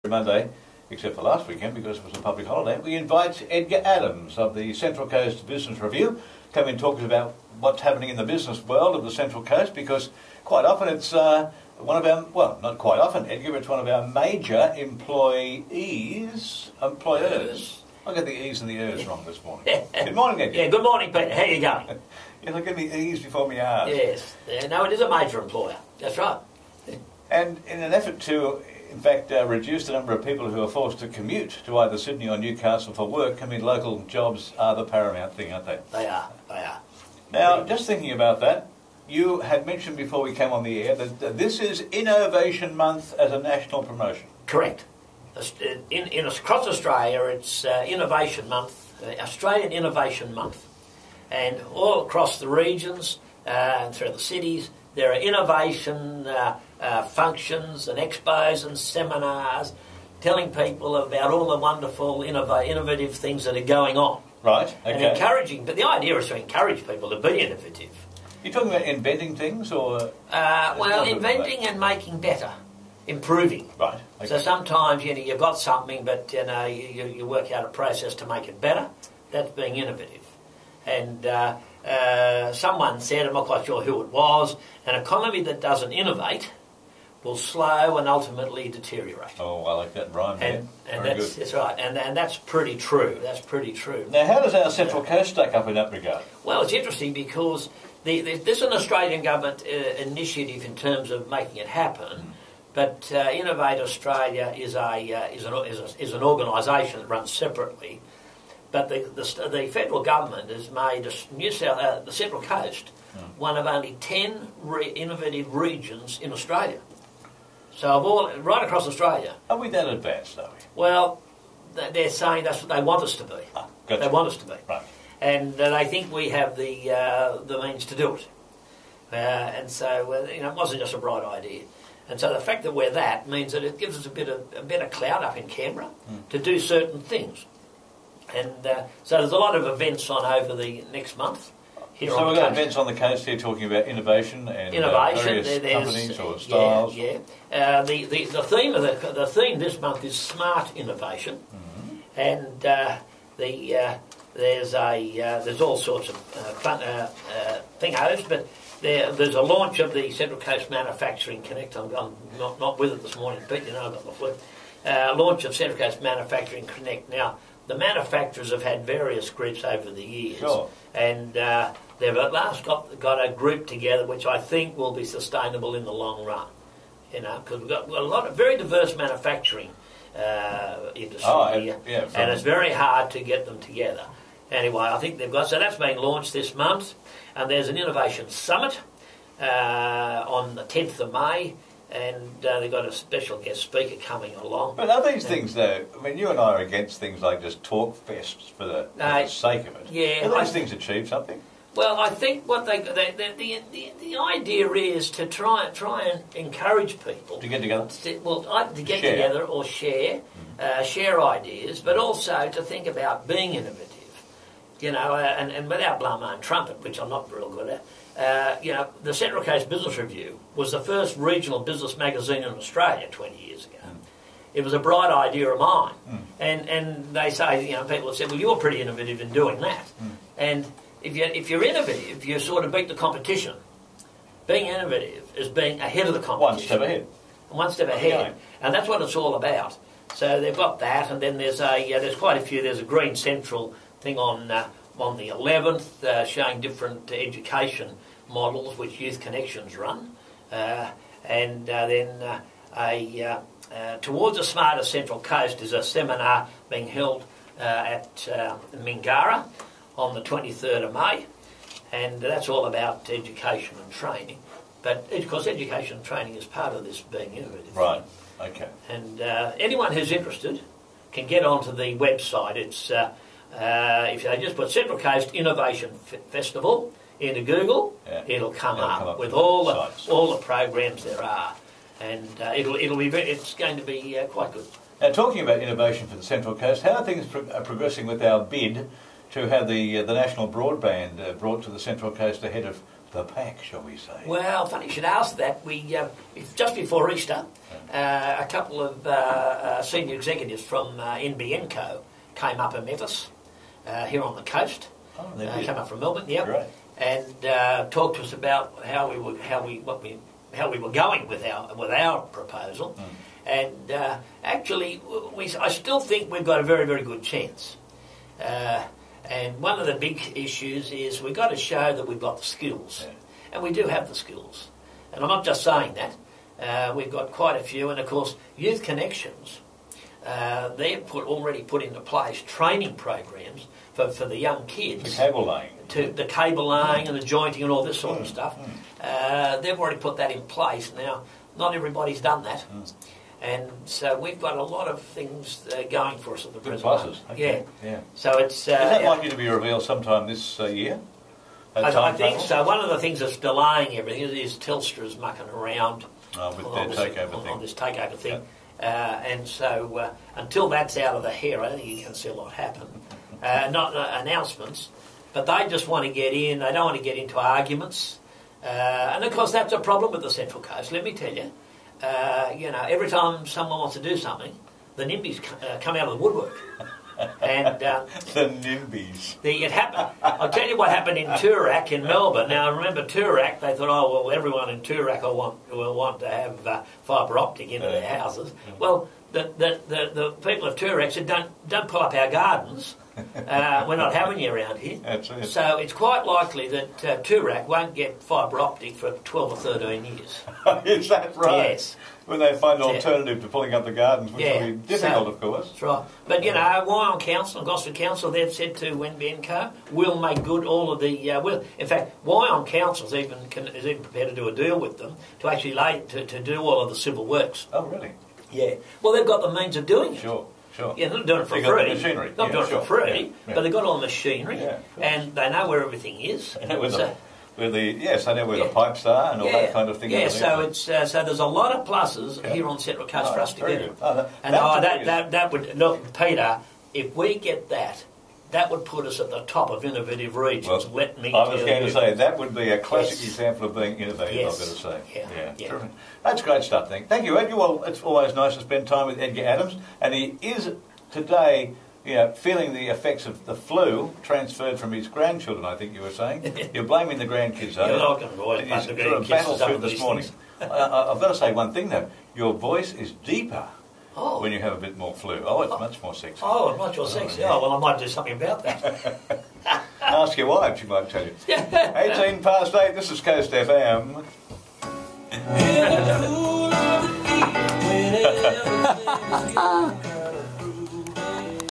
Monday, except for last weekend because it was a public holiday, we invite Edgar Adams of the Central Coast Business Review come and talk about what's happening in the business world of the Central Coast, because quite often it's one of our, well, not quite often, Edgar, it's one of our major employers. I got the E's and the R's wrong this morning. Good morning, Edgar. Yeah, good morning, Peter. How you going? You're looking at the E's before me R's. Yes. No, it is a major employer. That's right. And in an effort to, in fact, reduce the number of people who are forced to commute to either Sydney or Newcastle for work, I mean, local jobs are the paramount thing, aren't they? They are. Now, just thinking about that, you had mentioned before we came on the air that this is Innovation Month as a national promotion. Correct. Across Australia, it's Innovation Month, Australian Innovation Month. And all across the regions and through the cities, there are innovation functions and expos and seminars telling people about all the wonderful, innovative things that are going on. Right, okay. And encouraging, but the idea is to encourage people to be innovative. You're talking about inventing things, or...? Well, inventing and making better, improving. Right, okay. So sometimes, you've got something, but, you work out a process to make it better. That's being innovative. And someone said, I'm not quite sure who it was, an economy that doesn't innovate will slow and ultimately deteriorate. Oh, I like that rhyme. And that's right. And that's pretty true. That's pretty true. Now, how does our Central Coast stack up in that regard? Well, it's interesting because this is an Australian government initiative in terms of making it happen. But Innovate Australia is an organisation that runs separately. But the federal government has made the Central Coast one of only 10 innovative regions in Australia. So right across Australia. Are we that advanced, are we? Well, they're saying that's what they want us to be. Gotcha. They want us to be. Right. And they think we have the means to do it. And so, it wasn't just a bright idea. And so the fact that we're that means that it gives us a better clout up in Canberra to do certain things. And so there's a lot of events on over the next month. So we've got events on the coast here talking about innovation and various companies or styles. Yeah. The theme this month is smart innovation, and there's all sorts of fun thingos, but there's a launch of the Central Coast Manufacturing Connect. I'm not with it this morning, but I've got the flu. Launch of Central Coast Manufacturing Connect. Now, the manufacturers have had various groups over the years, sure. And they've at last got a group together which I think will be sustainable in the long run. Because we've got a lot of very diverse manufacturing industry here, and it's very hard to get them together. Anyway, I think they've got, so that's being launched this month, and there's an innovation summit on the 10th of May. And they've got a special guest speaker coming along. But are these things, though, I mean, you and I are against things like just talk fests for the sake of it. Yeah. Do these things achieve something? Well, I think what the idea is to try and encourage people to get together. To get together or share ideas, but also to think about being innovative. And without blowing my own trumpet, which I'm not real good at. The Central Coast Business Review was the first regional business magazine in Australia 20 years ago. It was a bright idea of mine. And they say, people have said, well, you're pretty innovative in doing that. And if you're innovative, you sort of beat the competition. Being innovative is being ahead of the competition. One step ahead. And that's what it's all about. So they've got that, and then there's quite a few. There's a Green Central thing on the 11th, showing different education models which Youth Connections run, and then Towards a Smarter Central Coast is a seminar being held at Mingara on the 23rd of May, and that's all about education and training. But of course, education and training is part of this being innovative. Right. Okay. And anyone who's interested can get onto the website. It's if they just put Central Coast Innovation Festival into Google, it'll come up with all the programs there are, and it's going to be quite good. Now, talking about innovation for the Central Coast, how are things progressing with our bid to have the national broadband brought to the Central Coast ahead of the pack, shall we say? Well, funny you should ask that. We just before Easter, a couple of senior executives from NBNco came up and met us here on the coast. Oh, they did. Came up from Melbourne, yeah, Great. and talked to us about how we were going with our proposal. And actually, I still think we've got a very, very good chance. And one of the big issues is we've got to show that we've got the skills. Yeah. And we do have the skills. And I'm not just saying that. We've got quite a few. And, of course, Youth Connections, they've already put into place training programs for the young kids. The cable laying. The cable laying and the jointing and all this sort of stuff. They've already put that in place. Now, not everybody's done that. And so we've got a lot of things going for us at the present moment. Okay. Yeah. So it's... Is that likely to be revealed sometime this year? I think so. One of the things that's delaying everything is Telstra's mucking around with their takeover thing. On this takeover thing. And so until that's out of the hair, I don't think you can see a lot happen. Not announcements, but they just want to get in. They don't want to get into arguments. And of course that's a problem with the Central Coast, let me tell you. Every time someone wants to do something, the NIMBYs come out of the woodwork. And the NIMBYs. It happened. I'll tell you what happened in Toorak in Melbourne. Now, I remember Toorak, they thought, oh, well, everyone in Toorak will want to have fibre optic into their houses. Well, the people of Toorak said, don't pull up our gardens. We're not having you around here. Absolutely. So it's quite likely that Toorak won't get fibre optic for 12 or 13 years. Is that right? Yes. When they find an alternative to pulling up the gardens, which will be difficult, of course. That's right. But, Wyong Council and Gosford Council, they've said to NBNco, we'll make good all of the... in fact, Wyong Council is even prepared to do a deal with them to actually to do all of the civil works. Oh, really? Yeah. Well, they've got the means of doing it. Sure. Yeah, they're not doing it for free. Got the machinery. Not doing it for free, but they've got all the machinery, and they know where everything is. I know where the pipes are and all that kind of thing. Yeah, so it's so there's a lot of pluses here on Central Coast for us to get. That would look, Peter. If we get that would put us at the top of innovative regions. Well, I was going to say that would be a classic example of being innovative. Yes. I've got to say. Yeah. Terrific. That's great stuff. Thank you, Edgar. Well, it's always nice to spend time with Edgar Adams, and he is today, feeling the effects of the flu transferred from his grandchildren. I think you were saying you're blaming the grandkids, are you? You're not going to always blame the grandkids. Battle through this morning. I've got to say one thing though. Your voice is deeper. When you have a bit more flu. Oh, it's much more sexy. Oh, much more sexy. Oh, well, I might do something about that. Ask your wife, she might tell you. 18 past 8, this is Coast FM.